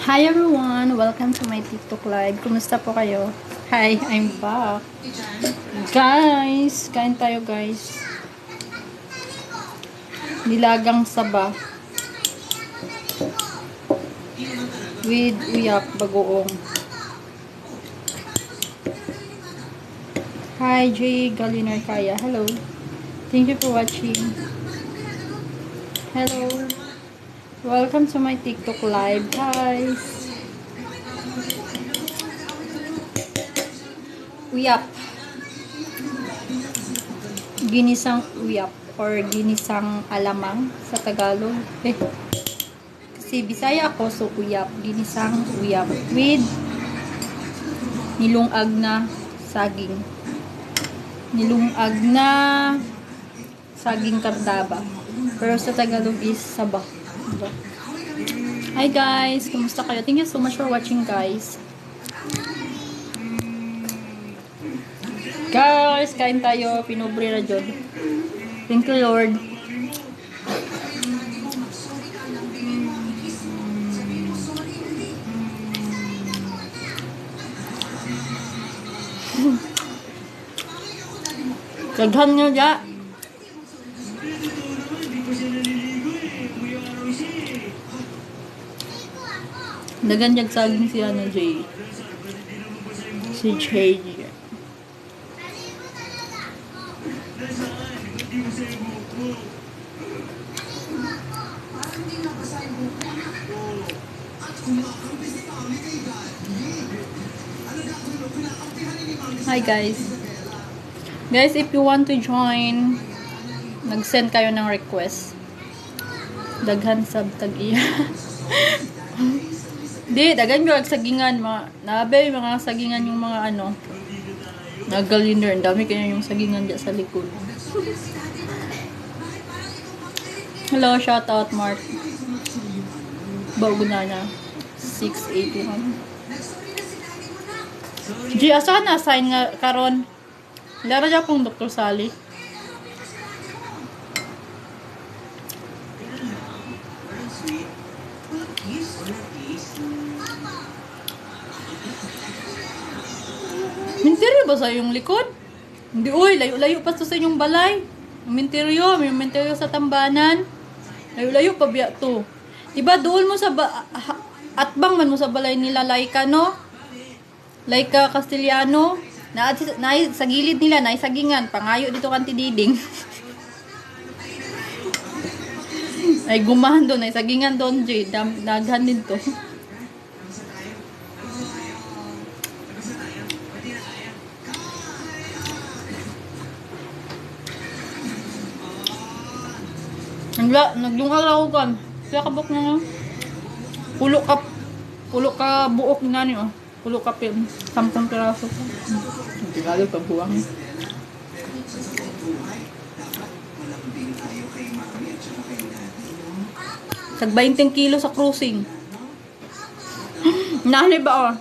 Hi everyone! Welcome to my TikTok live. Kumusta po kayo? Hi, I'm back. Guys, kain tayo guys. Nilagang saba with uyak bagoong. Hi Jay Galinar Kaya. Hello. Thank you for watching. Hello. Welcome to my TikTok live, guys. Uyak. Ginisang uyak or ginisang alamang sa Tagalog. Kasi Bisaya ako, so uyak. Ginisang uyak with nilungag na saging. Nilungag na saging kardaba. Pero sa Tagalog is saba. Hi guys, kumusta kayo? Thank you so much for watching guys. Guys, kain tayo. Pinobre na dyan. Thank you Lord. Daghan nyo dyan. Dagan jag saging si ano Jay. Si Jay. Hi guys. Guys, if you want to join, nag-send kayo ng request. Daghan sab tag-iya. Di, dagan ko sagingan nabe mga sagingan yung mga ano. Nagaliner, dami kaya yung sagingan diyan sa likod. Hello, shout out Mark. Bago na 681. G, asa na sign nga karon? Lara dyan pong Dr. Sally. Minteryo ba sa yung likod? Hindi, uy, layo-layo pa sa inyong balay. Minteryo, may minteryo sa tambanan. Layo-layo pa biya to. Diba, doon mo sa atbang man mo sa balay nila Laika, no? Laika Castellano. Sa gilid nila, naisagingan. Pangayo dito kanti diding. Ay, gumahan doon. Naisagingan doon, Jay. Daghan din to. Naglungal ako kan. Kaya kabok na nga. Pulo ka buok nga niyo. Pulo ka pin. 10 piraso ko. Hindi lalo pa buwang. Tag 20 kilo sa cruising. Nani ba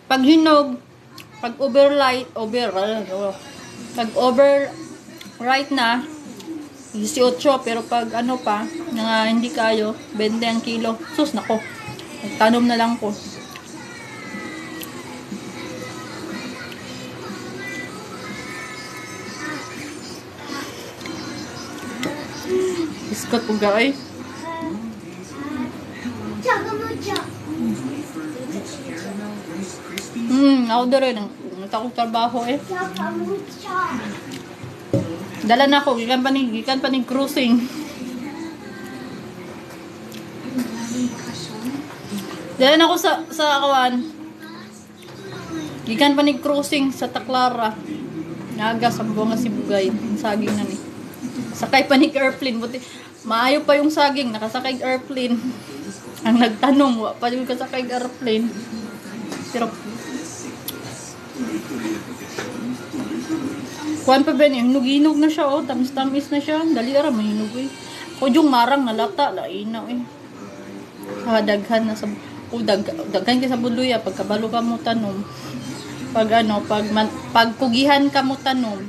pag hinog, pag overright na 18, pero pag ano pa, nga hindi kayo, 20 ang kilo. Sus, nako. Nagtanom na lang ko. Iskot po gay. Ako na rin. Natakong trabaho eh. Dala na ako, gikan pa ni cruising. Dala na ako sa kawan. Gikan pa ni cruising sa Taclara. Naga sa bunga si Bugay, saging na ni. Sakay pa ni airplane, buti maayo pa yung saging, nakasakay airplane. Ang nagtanong, wa pa yung kasakay airplane. Pero kuan pa ba niya, hinog-hinog na siya, oh, tamis-tamis na siya. Dali ara, mahinog eh. Kudyong marang nalata, lainaw eh. Daghan na sa, daghan ka sa buloy, pagkabalo ka mo tanom. Pag kugihan ka mo tanom.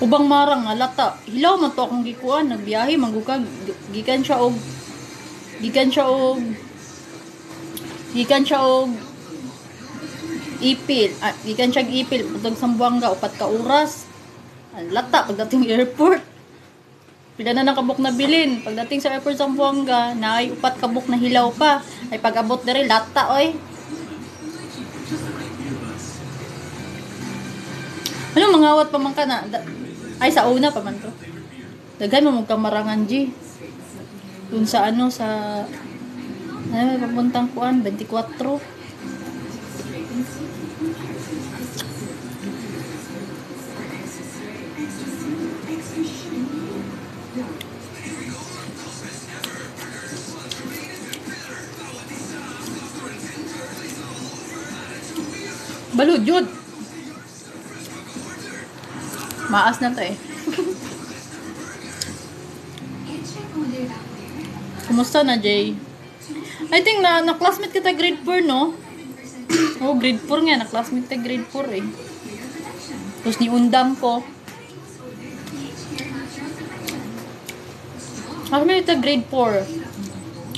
Ubang marang nalata. Hilaw man to akong gikuan, nagbiyahe, manggukag, gikan siya og Gikan siya og ipil. Gikan siya og ipil pagdag Sambuanga 4 ka oras. Ang lata pagdating airport. Pila na nakabuk na bilin. Pagdating sa airport sa Zamboanga, naay 4 kabuk na hilaw pa. Ay pag-abot diri lata oy. Ano mangawat pa man ka na? Ay sa una pa man to. Daghan mo magkamarangan G. Dun sa ano sa ay papuntang kuan 24. Balud yun. Maas na to eh. Kumusta na, Jay? I think na-classmate kita grade 4, no? Oh, grade 4 nga. Na-classmate kita grade 4 eh. Tapos ni undang ko. Classmate kita grade 4.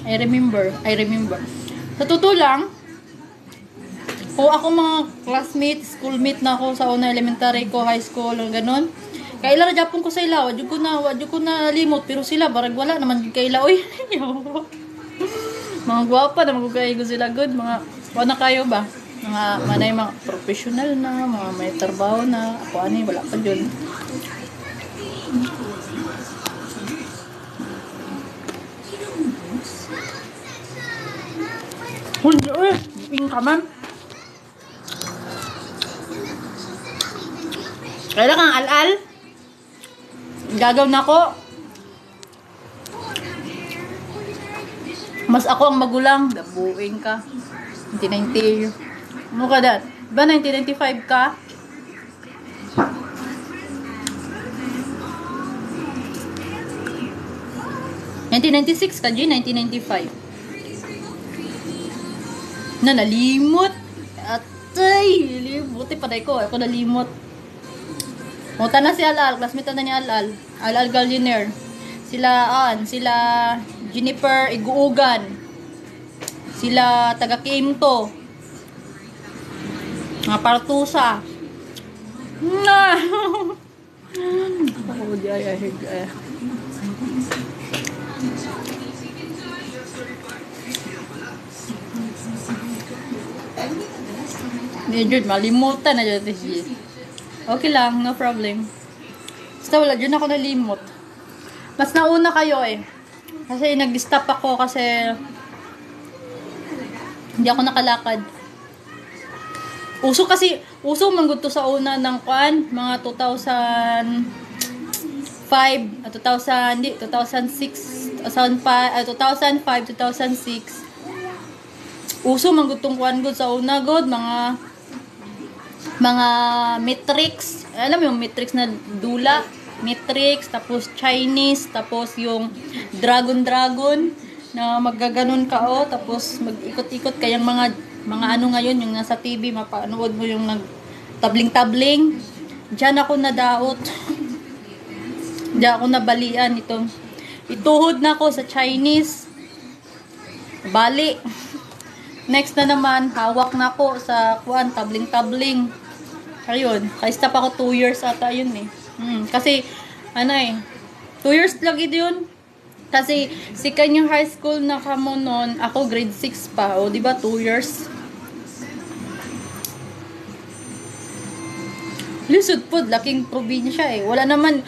I remember. Sa totoo lang, kung ako mga classmate, schoolmate na ako sa una elementary ko, high school, ganun. Kaila na Japon ko sa ila, wadyo ko na limot, pero sila, barag wala naman kaila, oy. Mga gwapa na magkakayo sila, good. Mga, wala kayo ba? Manay mga professional na, mga may trabaho na, ako ani, wala pa dyan. Hindi, oy, ping ka man. Kaya kang al-al. Gagaw na ko. Mas ako ang magulang. Dabuing ka. 1990. Ano ka dad? Ba 1995 ka? (1996 ka, G? 1995. Na nalimot. Atay, buti pa ko. Ako nalimot. Muta na si Al-Al, classmate na ni Al-Al. Al-Al Galliner. Sila Jennifer Iguugan. Sila taga Kimto. Mga Partusa. Na. Oh, jaya higa. Medyo malimutan na dyan siya. Okay lang, no problem. Basta wala, dyan ako nalimot. Mas nauna kayo eh. Kasi nag-stop ako kasi hindi ako nakalakad. Uso man gud to sa una ng kwan, mga 2005, 2006, 2005, 2006. Uso man gud tong kwan gud sa una gud, mga matrix, alam mo yung matrix na dula, matrix, tapos Chinese, tapos yung dragon na maggaganon ka o, tapos mag-ikot-ikot kayang mga ano ngayon yung nasa TV, mapanood mo yung nag-tabling-tabling. Diyan ako nadaot. Diyan ako nabalian itong ituhod na ako sa Chinese. Bali. Next na naman, hawak na ako sa kuan, tabling-tabling. Ayun, ka-stop ako 2 years ata yun eh. Kasi, 2 years lagi yun. Kasi, si kanyang high school na kamo noon, ako grade 6 pa. O, diba 2 years? Lisod po, laking probinsya eh. Wala naman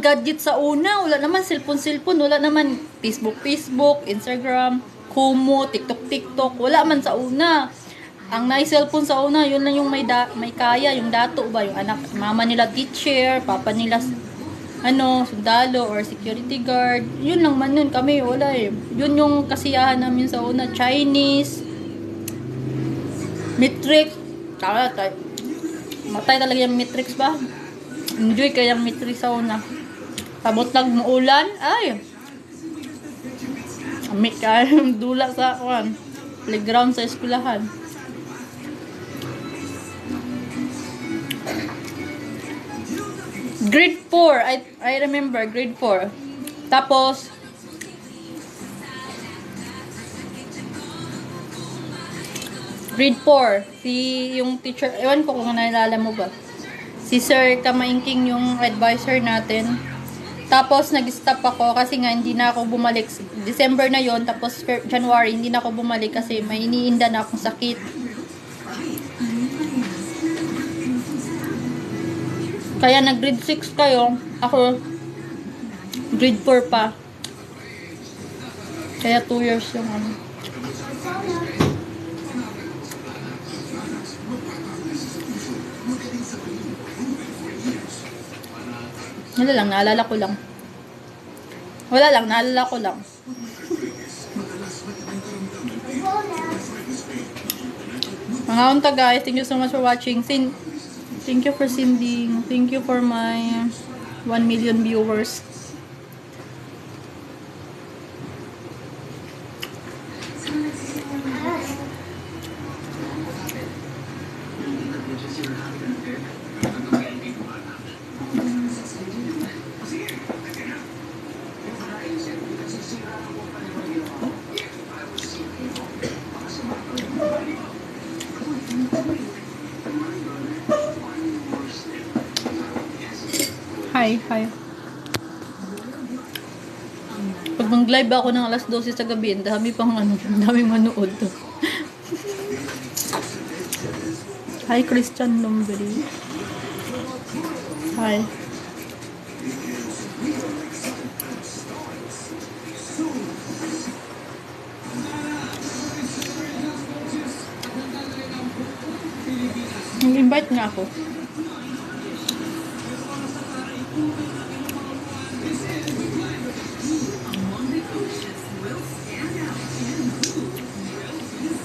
gadget sa una. Wala naman cellphone. Wala naman Facebook, Instagram, Kumu, TikTok. Wala man sa una. Ang cellphone sa una, yun lang yung may kaya, yung dato ba, yung anak, mama nila teacher, papa nila sundalo or security guard. Yun lang man yun, kami wala eh. Yun yung kasiyahan namin sa una, Chinese, Matrix. Matay talaga yung Matrix ba? Enjoy kaya yung Matrix sa una. Tabot lang muulan, ay. Amit ka dula sa playground sa eskwelahan. Grade 4, I remember, grade 4. Tapos, Grade 4. Si yung teacher, ewan ko kung naalala mo ba. Si Sir Kamaingking yung advisor natin. Tapos nag-stop ako kasi nga hindi na ako bumalik. December na yon, tapos January hindi na ako bumalik kasi may iniinda na akong sakit. Kaya nag-grade 6 kayo. Ako, grade 4 pa. Kaya 2 years yung ano. Wala lang, naalala ko lang. Wala lang, naalala ko lang. Mga unta guys, thank you so much for watching. Thank you for sending. Thank you for my 1 million viewers. Hi. Pag mag-live ako ng alas 12 sa gabi, ang dami pang ano, ang daming manood. Hi, Christian Lumberi. Hi. Invite nga ako.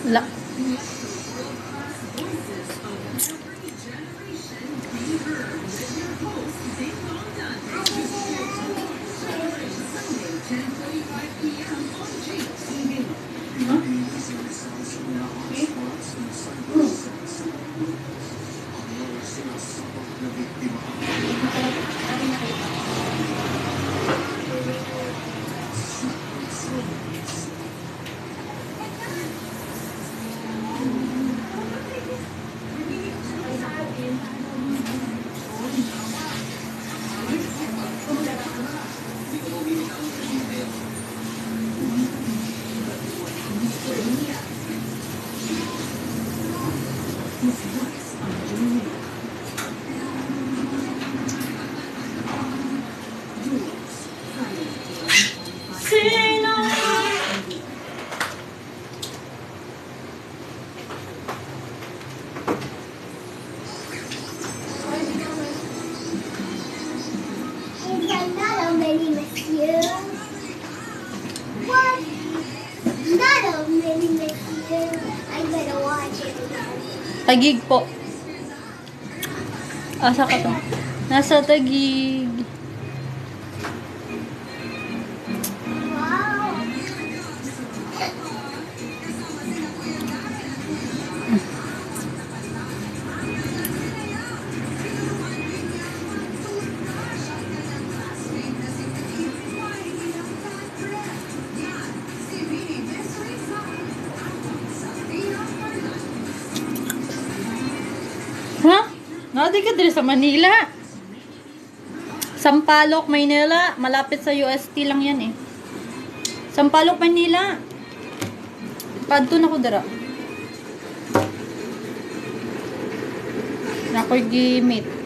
La. Tagig po. Asa ka to? Nasa Tagig. Ha? Nadi ka dito sa Manila. Sampaloc, Maynila. Malapit sa UST lang yan eh. Sampaloc, Manila. Padto na ko dara. Nakoy gimit.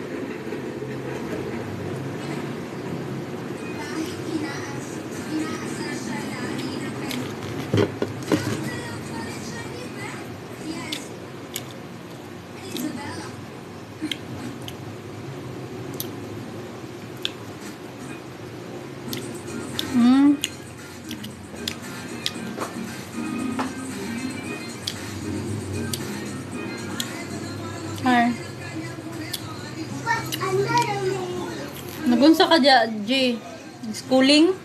Hi. Nagunsa ka J? Schooling?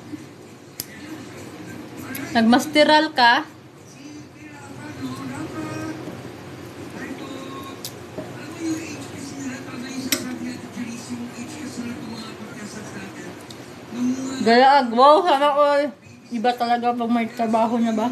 Nagmasteral ka? Galaag. Wow, sana all. Iba talaga pag may trabaho na ba?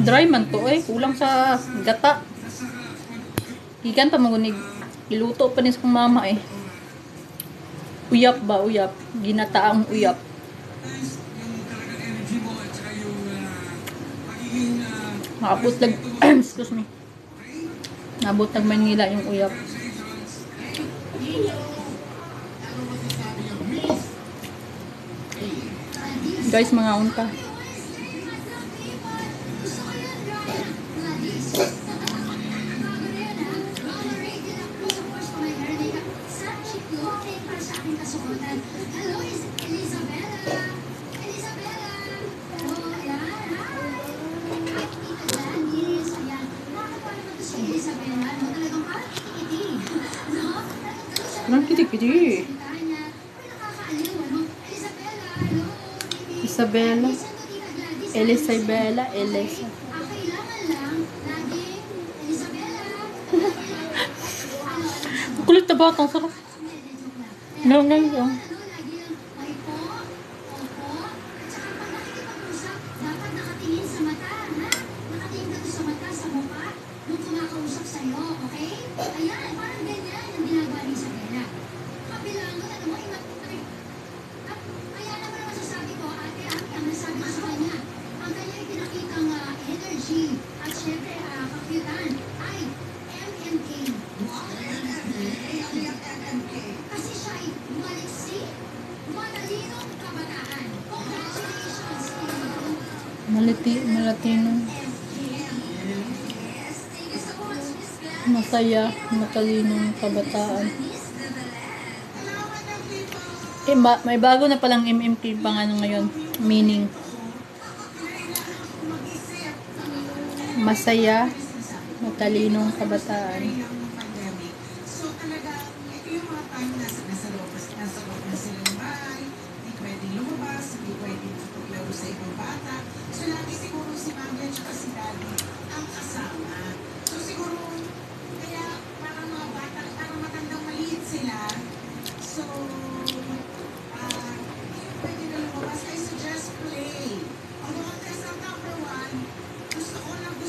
Dry man to eh. Kulang sa gata. Ikan pa magunig. Iluto pa nis kong mama eh. Uyap ba? Uyap. Ginataang uyap. Nakapot lag... excuse me. Nabot nag Manila yung uyap. Guys, mga unta. Parang kiti-kiti. Isabella. Elisabella. Elisa. Kulit na batang sarap. Ngayon. Malatino. Masaya, matalinong kabataan. May bago na palang MMK pang ano ngayon, meaning. Masaya, matalinong kabataan. So talaga, ito yung mga time nasa loob na silang bahay, hindi pwedeng lumabas, hindi pwedeng maglaro sa ibang bata. So lagi siguro si mami at saka si daddy ang kasama. So siguro, kaya parang mga bata, parang matandang maliit sila. So, pwede na lumabas. I suggest play. Ang contest ng number 1, gusto mong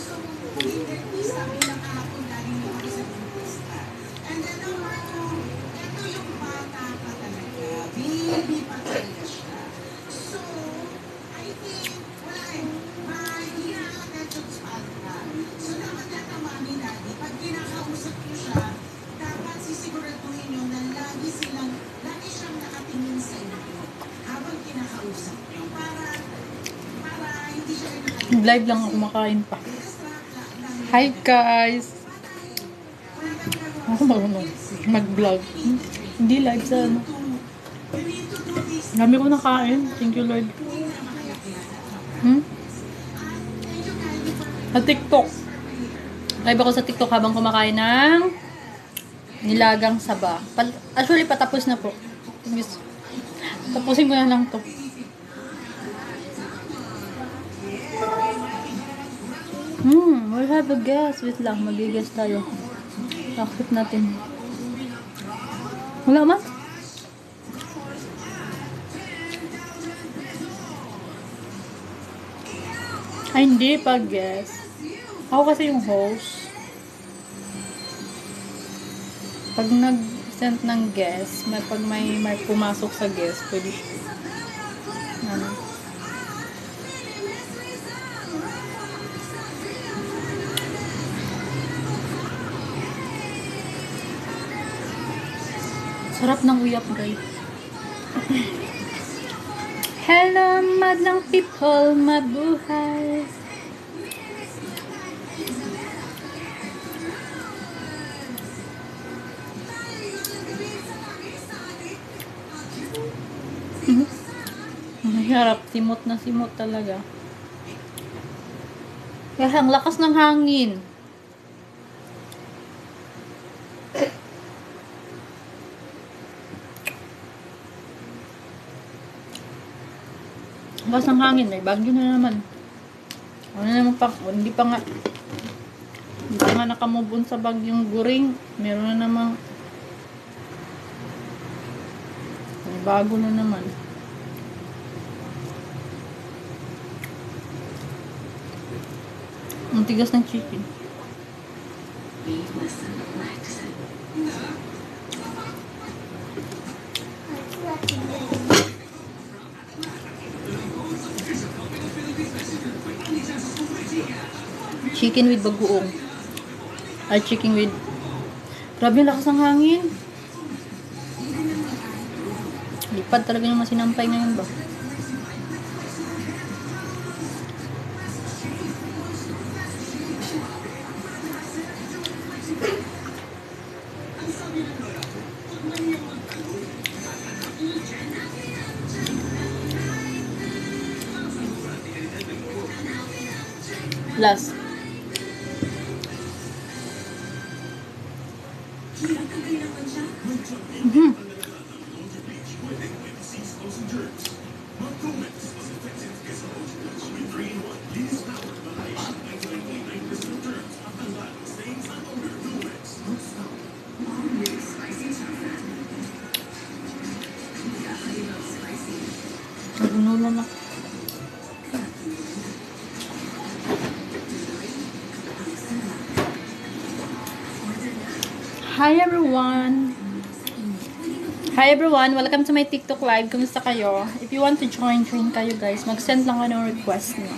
hindi sabi na kahapon galing mo kami sa dentista. And then number 2, ito yung bata pa talaga. Baby pa talaga siya. So, I think, wala hindi na ang attention span ka. So, dapat yata mami, daddy, pag kinakausap niyo siya, dapat sisiguraduhin niyo na lagi siyang nakatingin sa inyo habang kinakausap niyo para hindi siya rin Live lang ako, kumakain pa. Hi guys! Ako mag-vlog. Hindi live sa ano. Dami ko nakain. Thank you Lord. Sa TikTok. Live ako sa TikTok habang kumakain ng nilagang saba. Actually, patapos na po. Tapusin ko na lang to. We'll have a guest. Wait lang, mag-guest tayo. Accept natin. Wala man? Ay, hindi pa guest. Ako kasi yung host. Pag nag-send ng guest, pag may pumasok sa guest, pwede ano. Sarap ng uyap, guys. Hello, madlang people, mabuhay. Mahirap, simot na simot talaga. Kaya ang lakas ng hangin. Lakas ng hangin, may bagyo na naman. Ano naman pa, hindi pa nga nakamubon sa bagyong Guring. Meron na namang may bago na naman. Ang tigas ng chicken. Chicken with bagoong. Ay, chicken with... Grabe yung lakas ng hangin. Lipad talaga yung masinampay ngayon ba? Last. Mhm. Nagunulan ako. Hi everyone! Hi everyone! Welcome to my TikTok live. Kumusta kayo? If you want to join kayo guys. Mag-send lang kayo ng request niyo.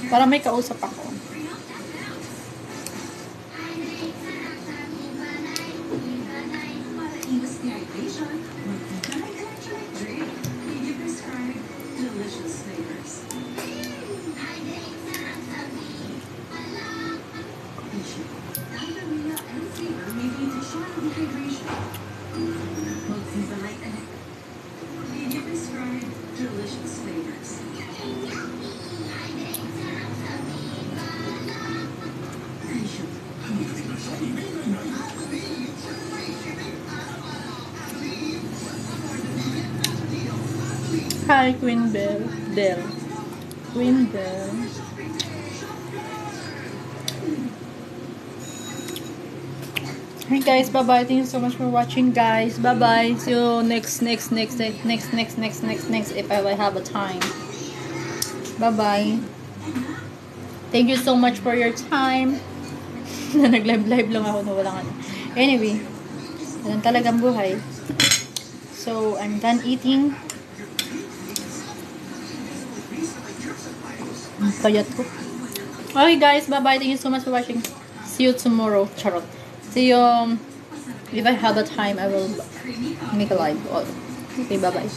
Para may kausap ako. Hi, Queen Bell. Queen Bell. Hey guys, bye-bye. Thank you so much for watching, guys. Bye-bye. See you next if I have a time. Bye-bye. Thank you so much for your time. Nag-live lang ako na walang ano. Anyway, ganun talagang buhay. So, I'm done eating. Payat ko. Okay guys, bye-bye. Thank you so much for watching. See you tomorrow. Charot. See you. If I have a time, I will make a live. Okay, bye-bye.